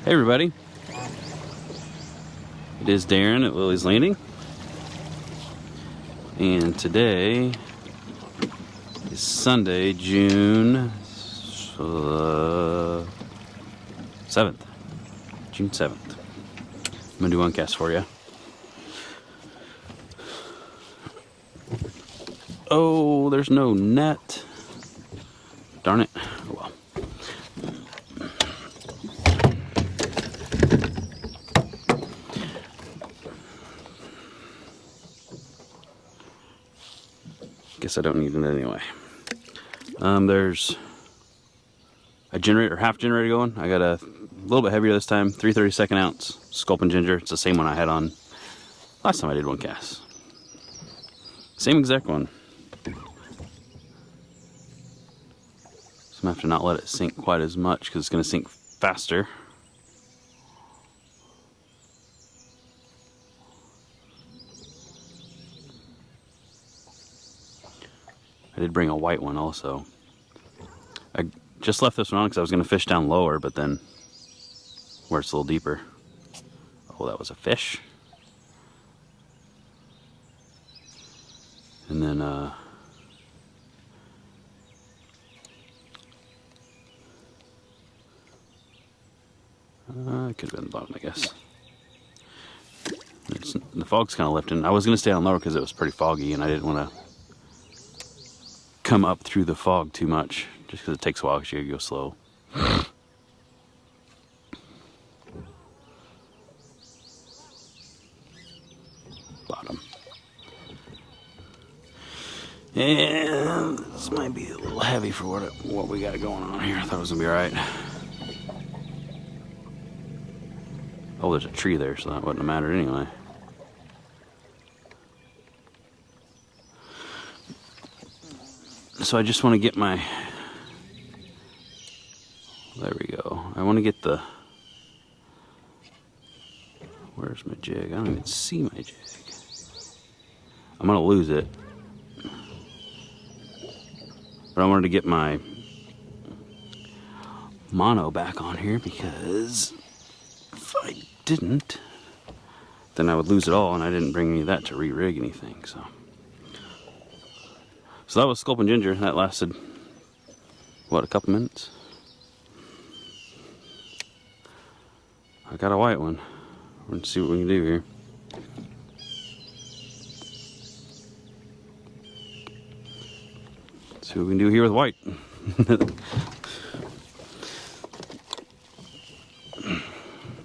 Hey everybody, it is Darren at Lilley's Landing, and today is Sunday, June 7th. June 7th. I'm gonna do one cast for you. Oh, there's no net. Darn it. Oh well. Guess I don't need it anyway. There's a generator, half generator going. I got a little bit heavier this time, 3/32 ounce Sculpin Ginger. It's the same one I had on last time I did one cast. Same exact one. So I'm gonna have to not let it sink quite as much because it's gonna sink faster. I did bring a white one also. I just left this one on because I was going to fish down lower, but then where it's a little deeper. Oh, that was a fish. And then it could have been the bottom, I guess. The fog's kind of lifting. I was going to stay on lower because it was pretty foggy, and I didn't want to come up through the fog too much, just because it takes a while because you gotta go slow. Bottom. And this might be a little heavy for what we got going on here. I thought it was gonna be alright. Oh, there's a tree there, so that wouldn't have mattered anyway. So I just want to get my, there we go. I want to get the, where's my jig? I don't even see my jig. I'm going to lose it. But I wanted to get my mono back on here because if I didn't, then I would lose it all, and I didn't bring any of that to re-rig anything, so. So that was Sculpin Ginger. That lasted, what, a couple minutes? I got a white one. We're going to see what we can do here. See what we can do here with white.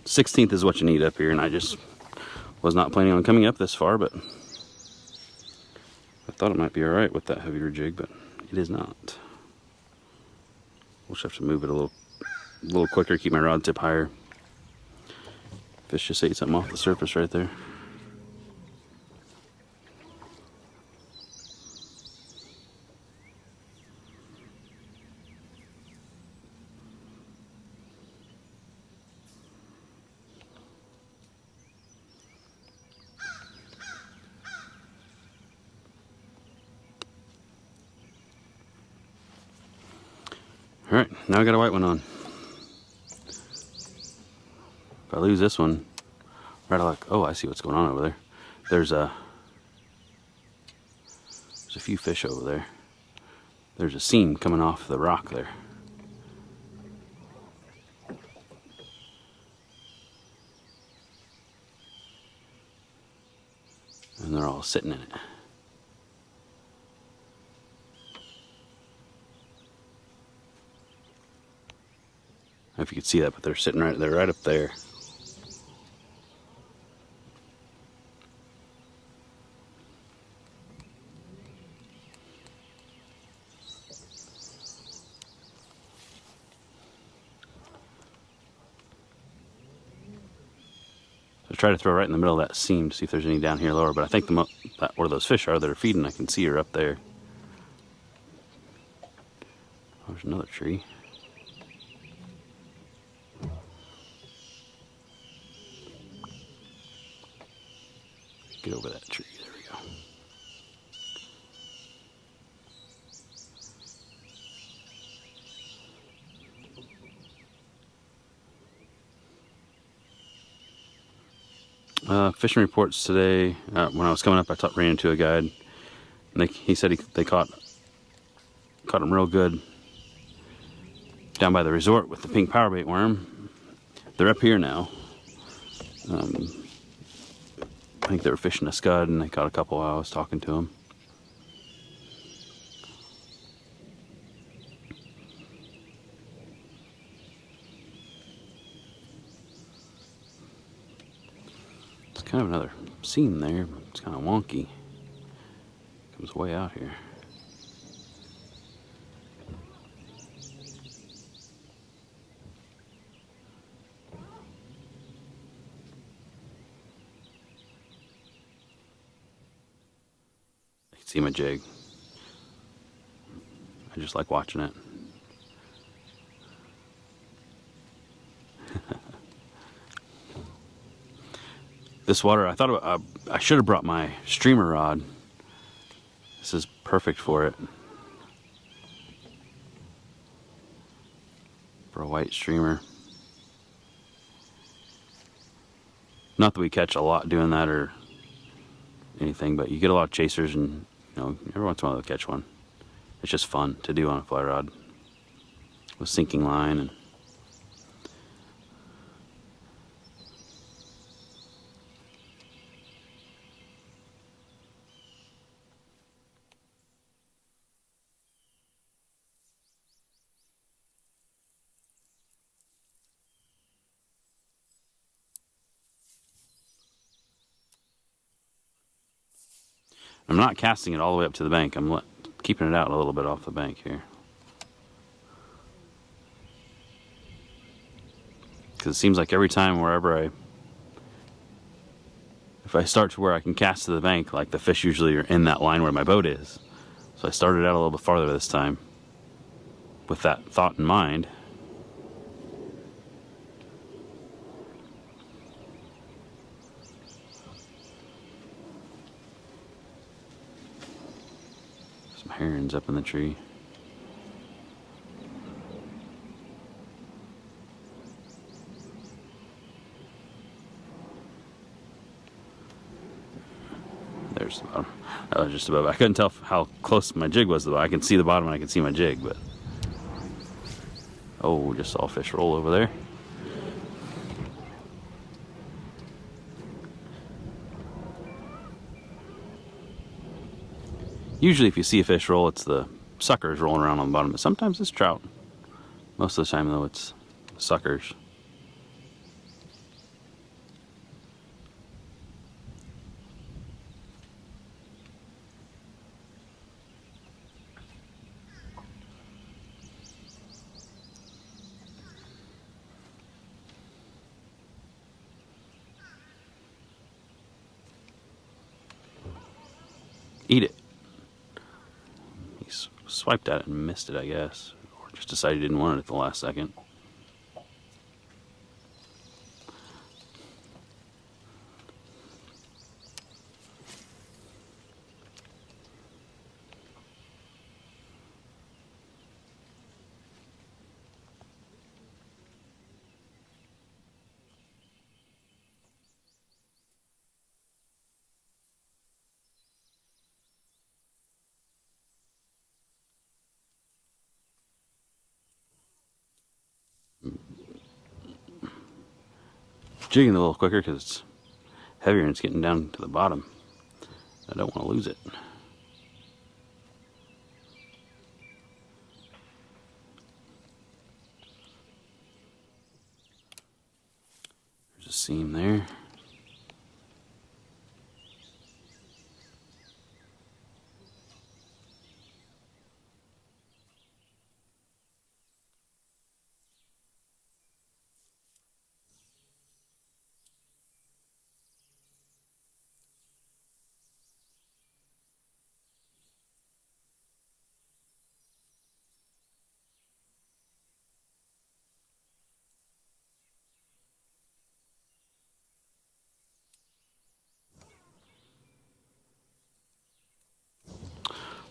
16th is what you need up here, and I just was not planning on coming up this far, but I thought it might be alright with that heavier jig, but it is not. We'll just have to move it a little quicker, keep my rod tip higher. Fish just ate something off the surface right there. Alright, now I got a white one on. If I lose this one, right, like, oh, I see what's going on over there. There's a few fish over there. There's a seam coming off the rock there. And they're all sitting in it. I don't know if you could see that, but they're sitting right there, right up there. So try to throw right in the middle of that seam to see if there's any down here lower, but I think where those fish are that are feeding, I can see her up there. Oh, there's another tree. Get over that tree, there we go. Fishing reports today. When I was coming up, ran into a guide. And he said they caught them real good down by the resort with the pink powerbait worm. They're up here now. I think they were fishing a scud, and they caught a couple while I was talking to them. It's kind of another seam there, but it's kind of wonky. Comes way out here. I can see my jig. I just like watching it. This water, I thought I should have brought my streamer rod. This is perfect for it. For a white streamer. Not that we catch a lot doing that or anything, but you get a lot of chasers, and every once in a while they'll catch one. It's just fun to do on a fly rod with sinking line. And I'm not casting it all the way up to the bank. I'm keeping it out a little bit off the bank here. Because it seems like every time if I start to where I can cast to the bank, like the fish usually are in that line where my boat is. So I started out a little bit farther this time with that thought in mind. Some herons up in the tree. There's the bottom. That was just above. I couldn't tell how close my jig was to the bottom. I can see the bottom and I can see my jig, but oh, just saw a fish roll over there. Usually if you see a fish roll, it's the suckers rolling around on the bottom, but sometimes it's trout. Most of the time though, it's suckers. Eat it. He swiped at it and missed it, I guess. Or just decided he didn't want it at the last second. Jigging a little quicker because it's heavier and it's getting down to the bottom. I don't want to lose it. There's a seam there.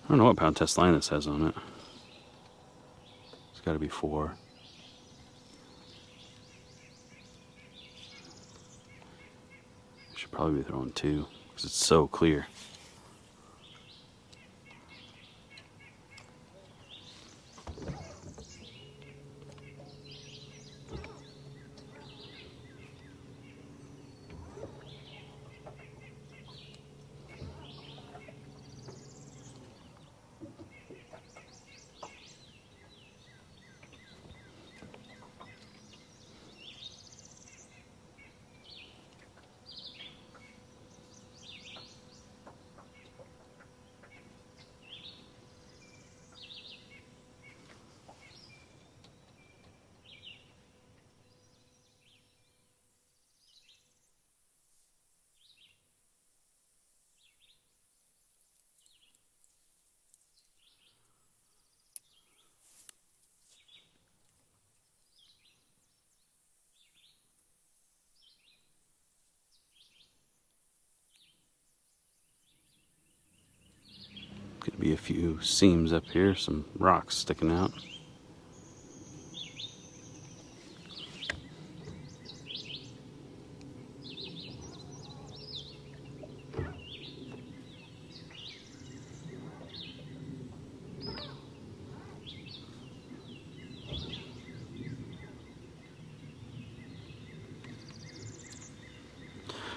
I don't know what pound test line this has on it. It's got to be 4. Should Probably be throwing 2 because it's so clear. Could be a few seams up here, some rocks sticking out.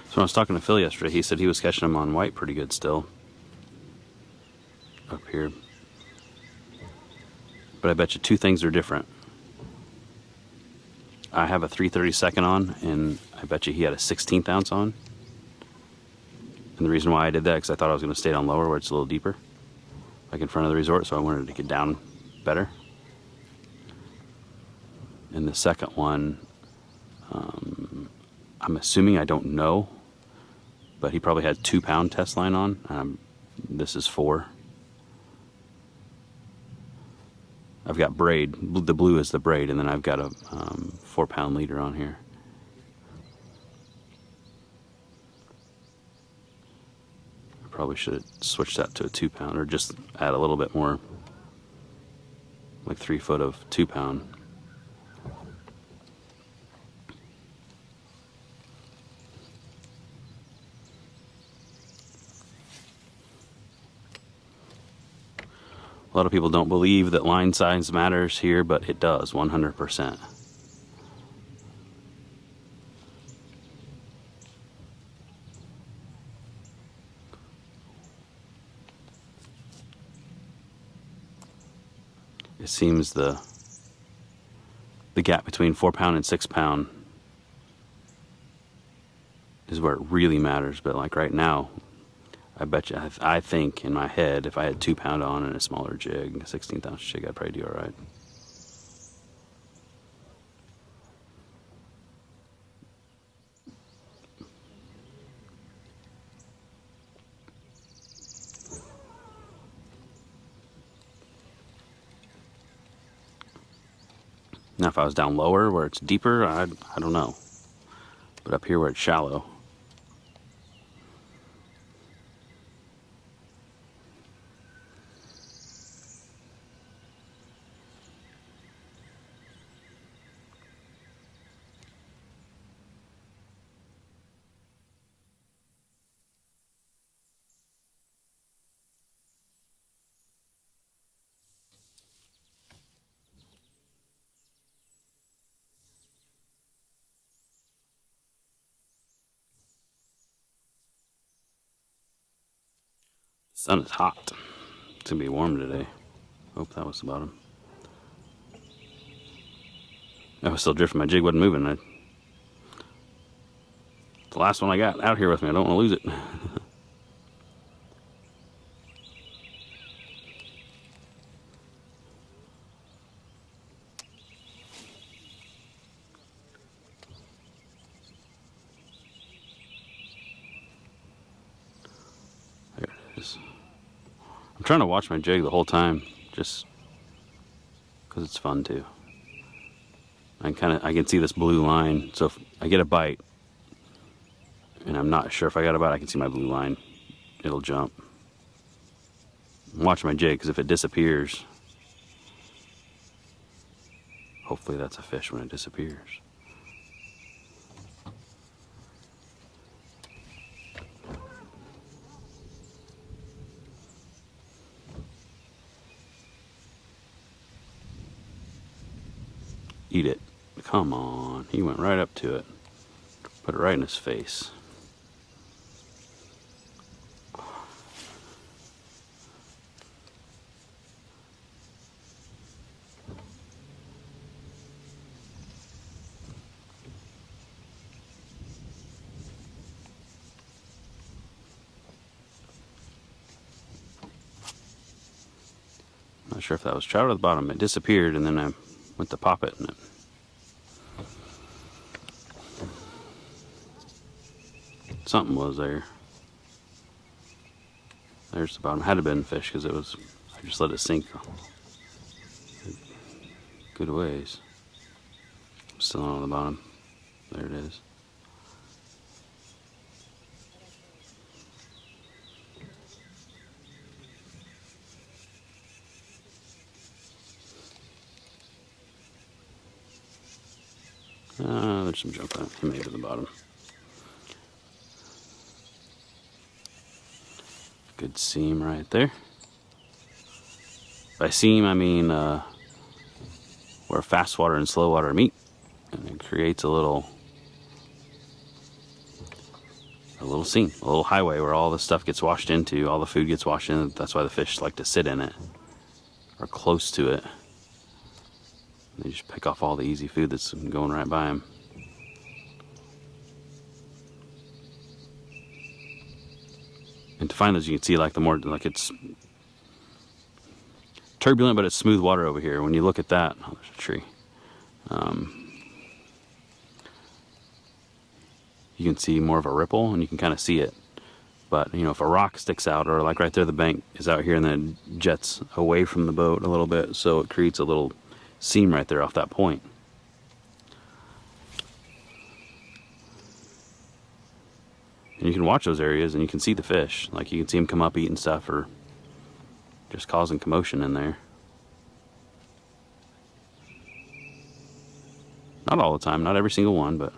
So when I was talking to Phil yesterday, he said he was catching them on white pretty good still. Up here. But I bet you 2 things are different. I have a 3/32 on, and I bet you he had a 1/16 ounce on. And the reason why I did that, because I thought I was going to stay down lower where it's a little deeper, like in front of the resort, so I wanted to get down better. And the second one, I'm assuming, I don't know, but he probably had 2-pound test line on. This is 4. I've got braid. The blue is the braid, and then I've got a 4-pound leader on here. I probably should have switched that to a 2-pound, or just add a little bit more, like 3 foot of 2-pound. A lot of people don't believe that line size matters here, but it does, 100%. It seems the gap between 4-pound and 6-pound is where it really matters. But like right now, I bet you, I think in my head, if I had 2-pound on and a smaller jig, a 16th ounce jig, I'd probably do all right. Now, if I was down lower where it's deeper, I don't know. But up here where it's shallow, the sun is hot. It's gonna be warm today. Hope that was the bottom. I was still drifting. My jig wasn't moving. It's the last one I got out here with me. I don't want to lose it. There it is. I'm trying to watch my jig the whole time, just because it's fun too. I can see this blue line, so if I get a bite, and I'm not sure if I got a bite, I can see my blue line. It'll jump. I'm watching my jig, because if it disappears, hopefully that's a fish when it disappears. Eat it. Come on. He went right up to it. Put it right in his face. Not sure if that was trout at the bottom. It disappeared, and then I went to pop it, and it... something was there. There's the bottom. Had to have been fish because it was... I just let it sink good ways. Still on the bottom. There it is. There's some junk on it. He made it to the bottom. Good seam right there. By seam, I mean where fast water and slow water meet, and it creates a little seam, a little highway where all the stuff gets washed into, all the food gets washed in. That's why the fish like to sit in it or close to it. They just pick off all the easy food that's going right by them. And to find those, you can see like the more, like it's turbulent, but it's smooth water over here. When you look at that, oh, there's a tree. You can see more of a ripple, and you can kind of see it. But you know, if a rock sticks out, or like right there, the bank is out here, and then it jets away from the boat a little bit, so it creates a little seam right there off that point. And you can watch those areas and you can see the fish. Like you can see them come up eating stuff or just causing commotion in there. Not all the time, not every single one, but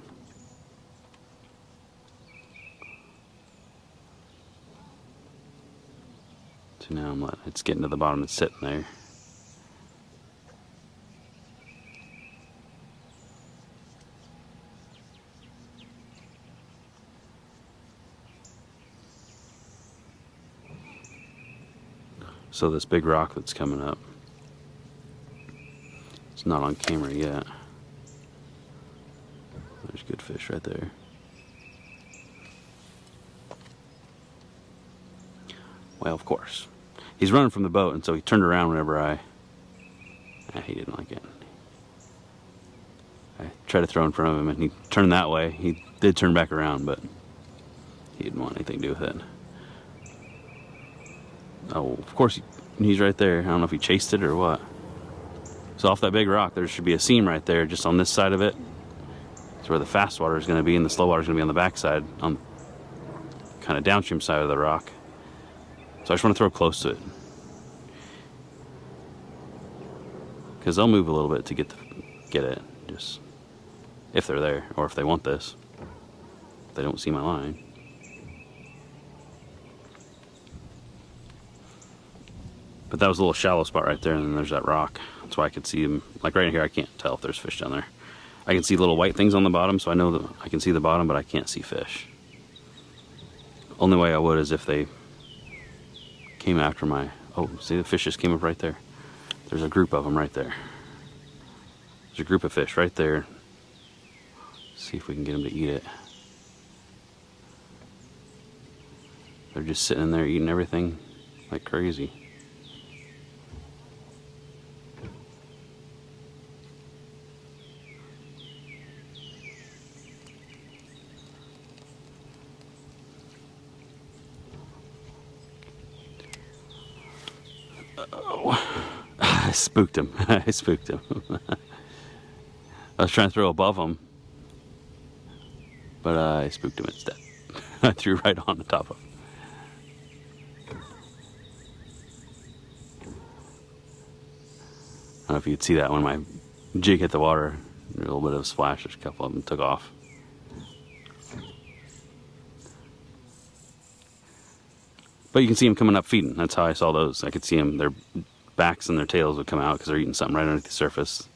so now I'm letting it's getting to the bottom, it's sitting there. So this big rock that's coming up, it's not on camera yet. There's good fish right there. Well, of course. He's running from the boat, and so he turned around whenever he didn't like it. I tried to throw in front of him, and he turned that way. He did turn back around, but he didn't want anything to do with it. Oh, of course, he's right there. I don't know if he chased it or what. So off that big rock, there should be a seam right there, just on this side of it. It's where the fast water is going to be, and the slow water is going to be on the back side, on kind of downstream side of the rock. So I just want to throw close to it, because they'll move a little bit to get it, just if they're there, or if they want this. If they don't see my line. But that was a little shallow spot right there, and then there's that rock. That's why I could see them. Like right here, I can't tell if there's fish down there. I can see little white things on the bottom, so I know that I can see the bottom, but I can't see fish. Only way I would is if they came after my... Oh, see, the fish just came up right there. There's a group of them right there. There's a group of fish right there. See if we can get them to eat it. They're just sitting in there eating everything like crazy. I spooked him. I spooked him. I was trying to throw above him, but I spooked him instead. I threw right on the top of him. I don't know if you could see that when my jig hit the water. There was a little bit of a splash. There's a couple of them took off. But you can see them coming up feeding. That's how I saw those. I could see them. Their backs and their tails would come out because they're eating something right underneath the surface.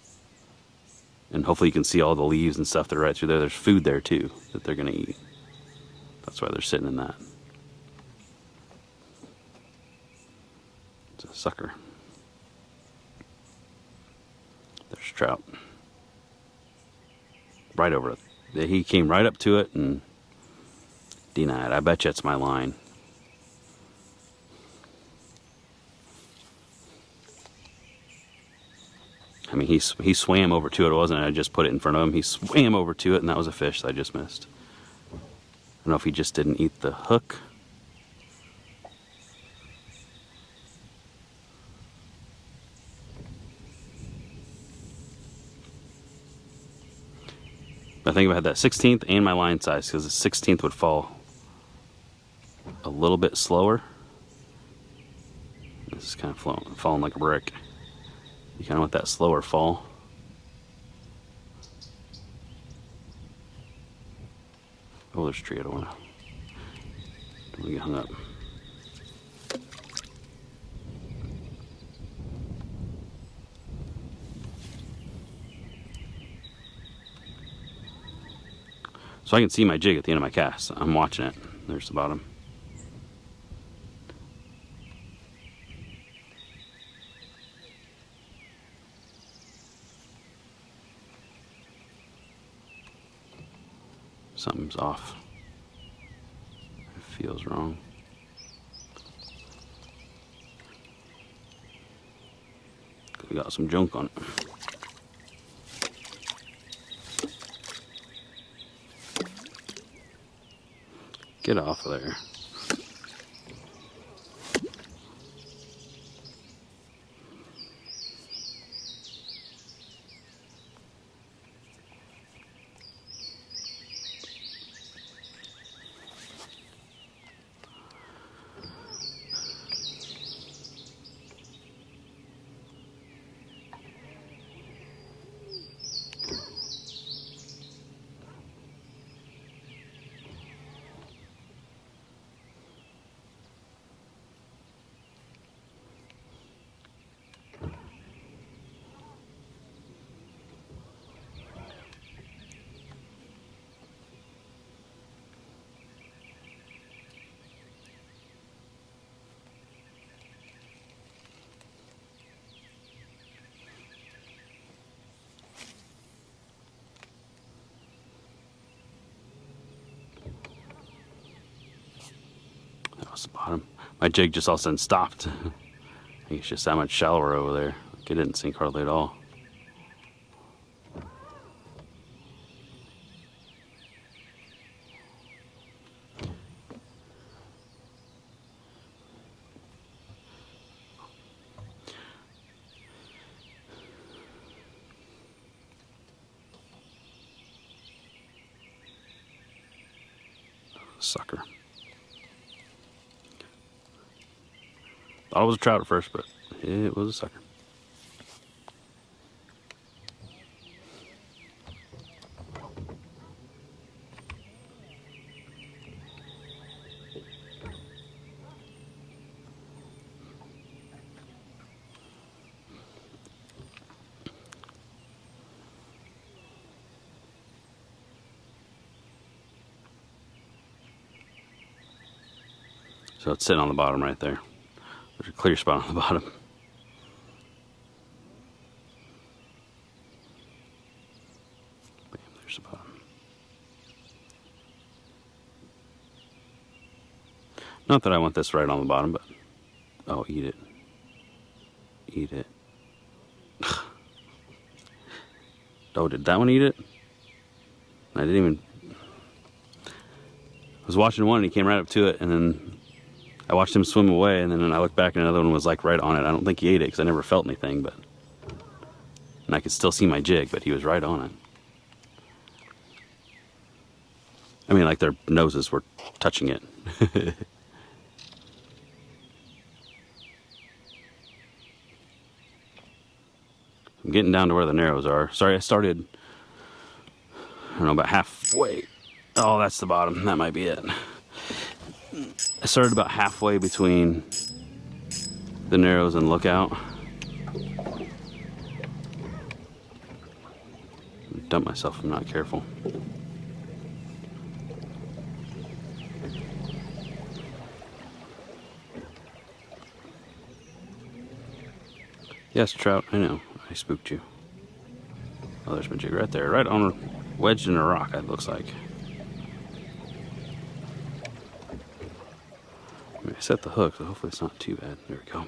And hopefully you can see all the leaves and stuff that are right through there. There's food there too that they're gonna eat. That's why they're sitting in that. It's a sucker. There's trout. Right over it. He came right up to it and denied. I bet you it's my line. I mean, he swam over to it. It wasn't I just put it in front of him. He swam over to it, and that was a fish that I just missed. I don't know if he just didn't eat the hook. I think if I had that 16th and my line size, because the 16th would fall a little bit slower. This is kind of falling like a brick. You kind of want that slower fall. Oh, there's a tree. I don't want to get hung up. So I can see my jig at the end of my cast. I'm watching it. There's the bottom. Something's off. It feels wrong. We got some junk on it. Get off of there. That was the bottom. My jig just all of a sudden stopped. I think it's just that much shallower over there. Like it didn't sink hardly at all. Sucker. Thought it was a trout at first, but it was a sucker. So it's sitting on the bottom right there. There's a clear spot on the bottom. Bam, there's the bottom. Not that I want this right on the bottom, but oh, eat it. Eat it. Oh, did that one eat it? I didn't even... I was watching one and he came right up to it, and then I watched him swim away, and then I looked back and another one was like right on it. I don't think he ate it because I never felt anything, but... And I could still see my jig, but he was right on it. I mean, like their noses were touching it. I'm getting down to where the narrows are. Sorry, I started, I don't know, about halfway. Oh, that's the bottom. That might be it. I started about halfway between the narrows and lookout. dump myself if I'm not careful. Yes, trout, I know. I spooked you. Oh, there's my jig right there. Right on a wedged in a rock, it looks like. I set the hook, so hopefully it's not too bad. There we go.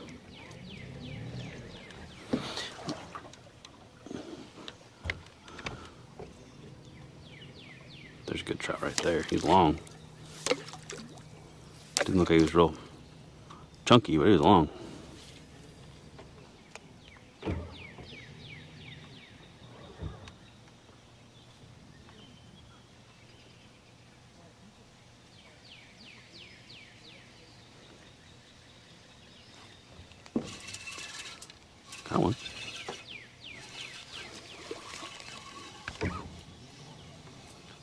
There's a good trout right there. He's long. Didn't look like he was real chunky, but he was long. Got one.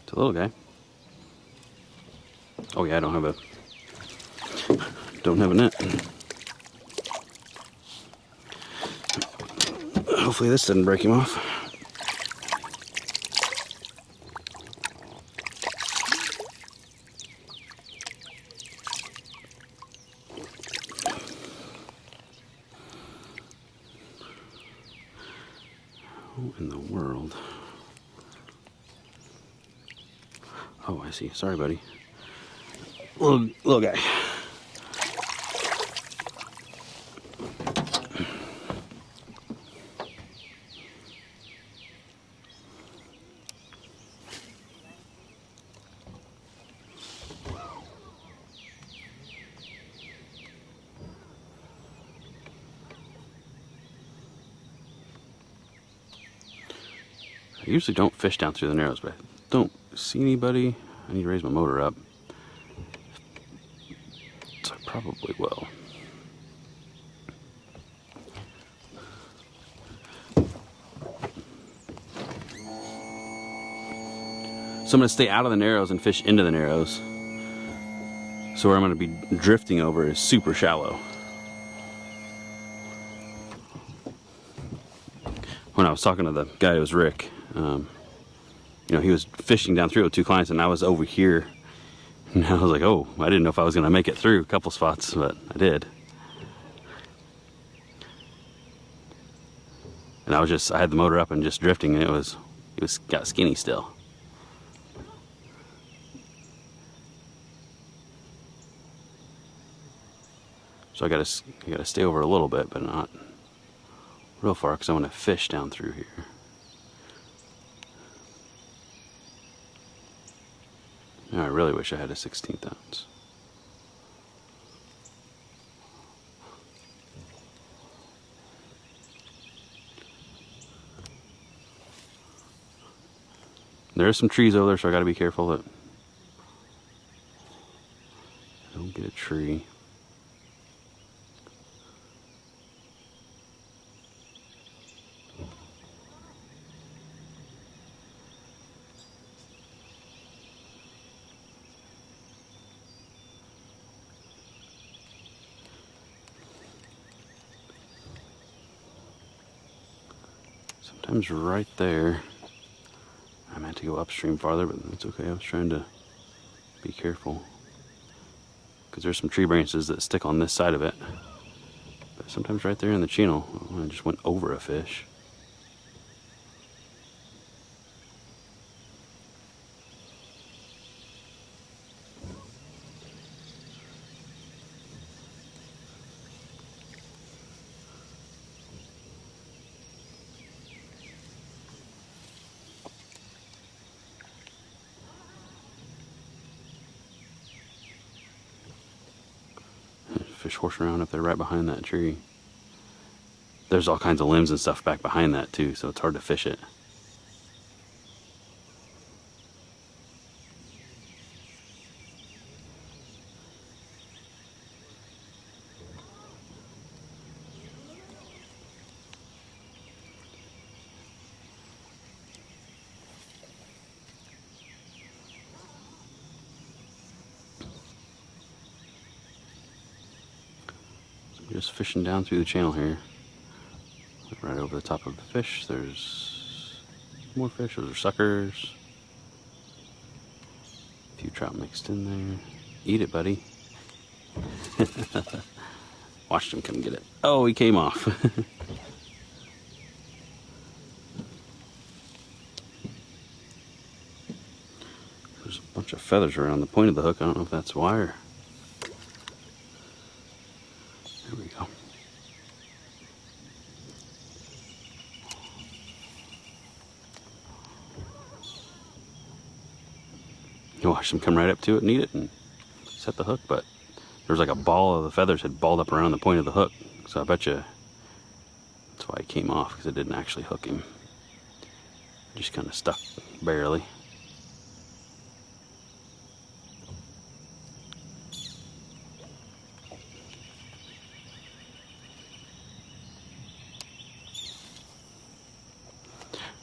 It's a little guy. Oh yeah, I don't have a net. Hopefully this didn't break him off. Who in the world? Oh, I see. Sorry, buddy. Little guy. I usually don't fish down through the narrows, but I don't see anybody. I need to raise my motor up. So I probably will. So I'm going to stay out of the narrows and fish into the narrows. So where I'm going to be drifting over is super shallow. When I was talking to the guy, it was Rick. You know, he was fishing down through with two clients, and I was over here. And I was like, oh, I didn't know if I was going to make it through a couple spots, but I did. And I had the motor up and just drifting, and it got skinny still. So I gotta stay over a little bit, but not real far, because I want to fish down through here. Now, I really wish I had a 16th ounce. There are some trees over there, so I gotta be careful that I don't get a tree. Sometimes right there, I meant to go upstream farther, but that's okay. I was trying to be careful, because there's some tree branches that stick on this side of it. But sometimes right there in the channel, I just went over a fish. Fish horsing around up there right behind that tree. There's all kinds of limbs and stuff back behind that too, so it's hard to fish it. Just fishing down through the channel here. Right over the top of the fish, there's more fish. Those are suckers. A few trout mixed in there. Eat it, buddy. Watched him come get it. Oh, he came off. There's a bunch of feathers around the point of the hook. I don't know if that's wire. There we go. You watch them come right up to it and eat it and set the hook, but there was like a ball of the feathers had balled up around the point of the hook. So I bet you that's why it came off, because it didn't actually hook him. It just kind of stuck barely.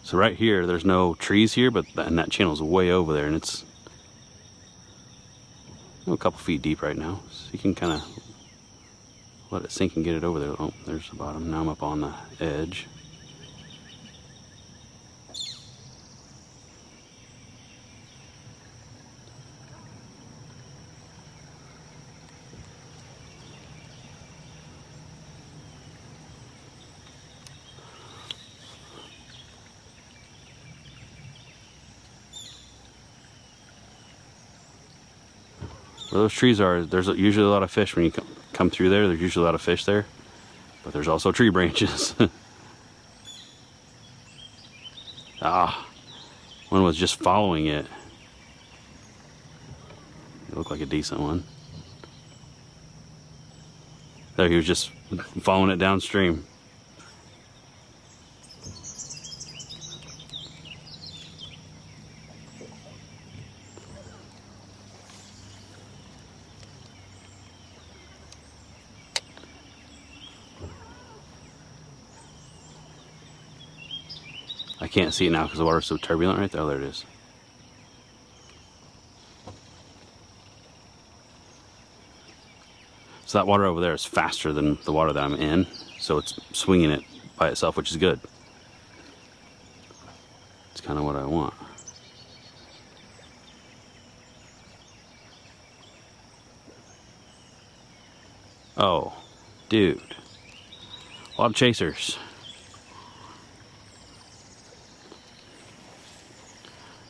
So right here, there's no trees here, but and that channel's way over there, and it's a couple feet deep right now, so you can kind of let it sink and get it over there. Oh, there's the bottom. Now I'm up on the edge. Where those trees are, there's usually a lot of fish when you come through there. There's usually a lot of fish there, but there's also tree branches. Ah, one was just following it. It looked like a decent one. There, he was just following it downstream. I can't see it now because the water's so turbulent right there. Oh, there it is. So that water over there is faster than the water that I'm in, so it's swinging it by itself, which is good. It's kind of what I want. Oh, dude. A lot of chasers.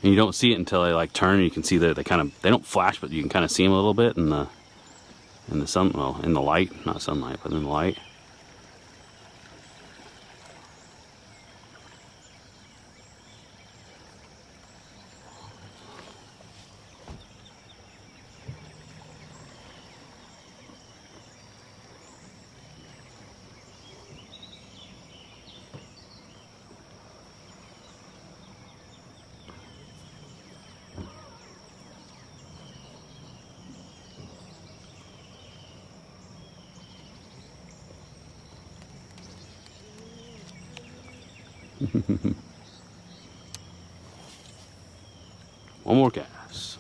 And you don't see it until they like turn, and you can see that they don't flash, but you can kind of see them a little bit in the sun, well, in the light, not sunlight, but in the light. One more cast.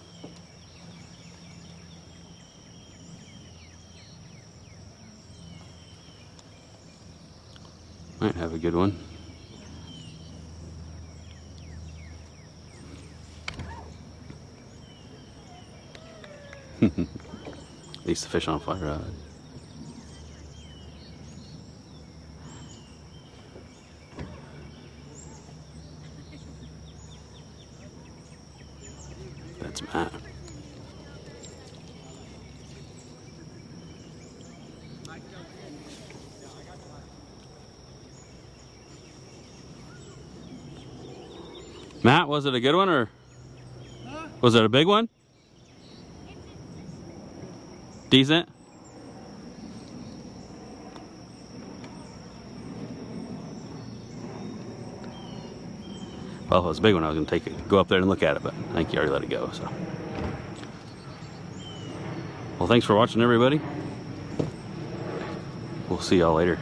Might have a good one. At least the fish on a fly rod. That's Matt. Matt, was it a good one, or was it a big one? Decent? Well, if it was a big one, I was going to take it, go up there and look at it, but I think you already let it go, so. Well, thanks for watching, everybody. We'll see y'all later.